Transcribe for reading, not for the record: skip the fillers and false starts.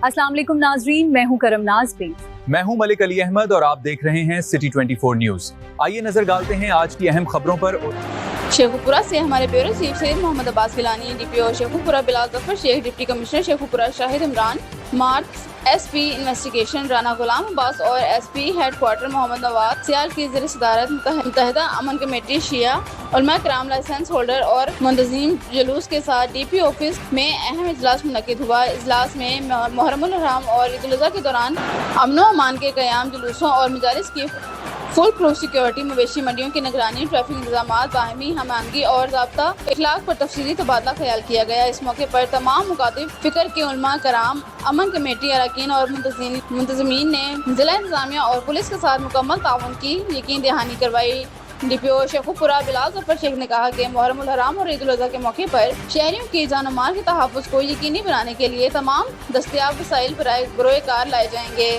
अस्सलाम वालेकुम नाजरीन, मैं हूं करम नाज प्लीज। मैं हूं मलिक अली अहमद और आप देख रहे हैं सिटी 24 न्यूज। आइए नजर डालते हैं आज की अहम खबरों पर। शेखुपुरा से हमारे bureau chief Syed Mohammad Abbas Gilani, DPO Sheikhupura Bilal Zafar Sheikh, deputy commissioner Sheikhupura Shahid Imran, मार्च SP इन्वेस्टिगेशन राना गुलाम अब्बास और SP हेडक्वार्टर मोहम्मद नवाज सियाल की ज़ेर सदारत मुत्तहिदा अमन कमेटी शिया उलमा कराम लाइसेंस होल्डर और मुंतज़िम जुलूस के साथ DP ऑफिस में अहम इजलास मुनक्किद हुआ। इजलास में मुहर्रमुल हराम और ईद उल अज़हा के दौरान अमन व अमान के क़याम, जुलूसों और मजालिस की फुल प्रूफ सिक्योरिटी, मवेशी मंडियों की निगरानी, ट्रैफिक इंतजाम, बाहमी हमायंगी और ज़ाब्ता इखलाक पर तफसीली तबादला ख्याल किया गया। इस मौके पर तमाम मुखातिब फ़िक्र के उलमा कराम, अमन कमेटी अरकान और मुंतज़मीन ने ज़िला इंतजामिया और पुलिस के साथ मुकम्मल ताउन की यकीन दहानी करवाई। DPO शेखुपुरा बिलाल जफर शेख ने कहा कि मुहर्रमुल हराम और ईद उल अज़हा के मौके पर शहरियों की जान और माल के तहफ़्फ़ुज़ को यकीनी बनाने के लिए तमाम दस्तयाब वसाइल बरोए कार लाए जाएंगे।